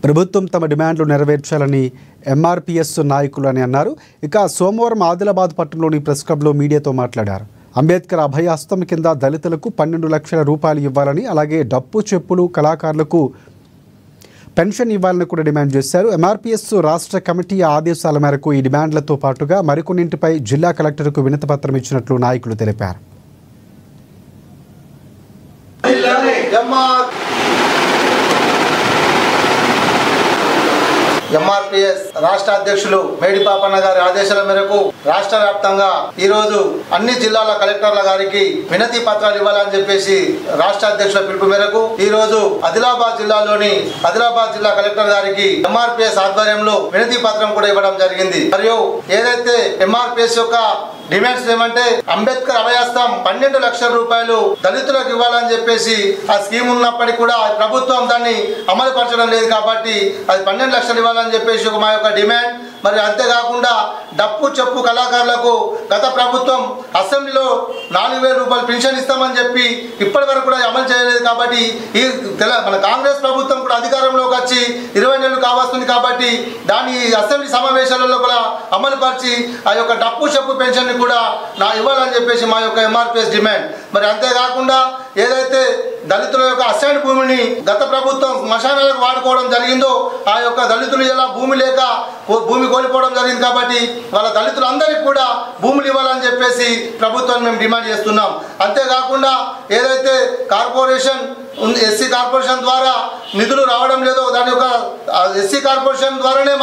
ప్రభుత్వం తమ డిమాండ్లు నెరవేర్చాలని ఎంఆర్పీఎస్ నాయకులు అని అన్నారు. ఇక సోమవారం ఆదిలాబాద్ పట్టణంలోని ప్రెస్ క్లబ్లో మీడియాతో మాట్లాడారు. అంబేద్కర్ అభయహస్తం కింద దళితులకు 12 లక్షల రూపాయలు ఇవ్వాలని, అలాగే డప్పు చెప్పులు కళాకారులకు పెన్షన్ ఇవ్వాలని కూడా డిమాండ్ చేశారు. ఎంఆర్పీఎస్ రాష్ట్ర కమిటీ ఆదేశాల మేరకు ఈ డిమాండ్లతో పాటుగా మరికొన్నింటిపై జిల్లా కలెక్టర్కు వినతిపత్రం ఇచ్చినట్లు నాయకులు తెలిపారు. ఎంఆర్పీఎస్ రాష్ట్ర అధ్యక్షులు మేడి పాపన్న గారి ఆదేశాల మేరకు రాష్ట్ర వ్యాప్తంగా ఈ రోజు అన్ని జిల్లాల కలెక్టర్ల గారికి వినతి పత్రాలు ఇవ్వాలని చెప్పేసి రాష్ట్ర అధ్యక్షుల పిలుపు మేరకు ఈ రోజు ఆదిలాబాద్ జిల్లా కలెక్టర్ గారికి ఎంఆర్పీఎస్ ఆధ్వర్యంలో వినతి పత్రం కూడా ఇవ్వడం జరిగింది. మరియు ఏదైతే ఎంఆర్పీఎస్ యొక్క డిమాండ్స్ ఏమంటే అంబేద్కర్ అభయహస్తం 12 లక్షల రూపాయలు దళితులకు ఇవ్వాలని చెప్పేసి ఆ స్కీమ్ ఉన్నప్పటికీ కూడా ప్రభుత్వం దాన్ని అమలు పరచడం లేదు కాబట్టి అది 12 లక్షలు ఇవ్వాలని చెప్పేసి మా యొక్క డిమాండ్. మరి అంతేకాకుండా డప్పు చెప్పు కళాకారులకు గత ప్రభుత్వం అసెంబ్లీలో 4,000 రూపాయలు పెన్షన్ ఇస్తామని చెప్పి ఇప్పటి వరకు కూడా అమలు చేయలేదు కాబట్టి మన కాంగ్రెస్ ప్రభుత్వం కూడా అధికారంలోకి వచ్చి 20 నెలలు కావస్తుంది కాబట్టి దాని అసెంబ్లీ సమావేశాలలో కూడా అమలు పరిచి ఆ యొక్క డప్పు చెప్పు పెన్షన్ కూడా ఇవ్వాలని చెప్పేసి మా యొక్క ఎంఆర్పీఎస్ డిమాండ్. మరి అంతేకాకుండా ఏదైతే దళితుల యొక్క అసైన్ భూమిని గత ప్రభుత్వం శ్మశానాలకు వాడుకోవడం జరిగిందో ఆ యొక్క దళితులు ఎలా భూమి కోల్పోవడం జరిగింది కాబట్టి వాళ్ళ దళితులందరికీ కూడా భూములు ఇవ్వాలని చెప్పేసి ప్రభుత్వాన్ని మేము డిమాండ్ చేస్తున్నాం. అంతేకాకుండా ఏదైతే ఎస్సీ కార్పొరేషన్ ద్వారా నిధులు రావడం లేదో దాని యొక్క ఎస్సీ కార్పొరేషన్ ద్వారానే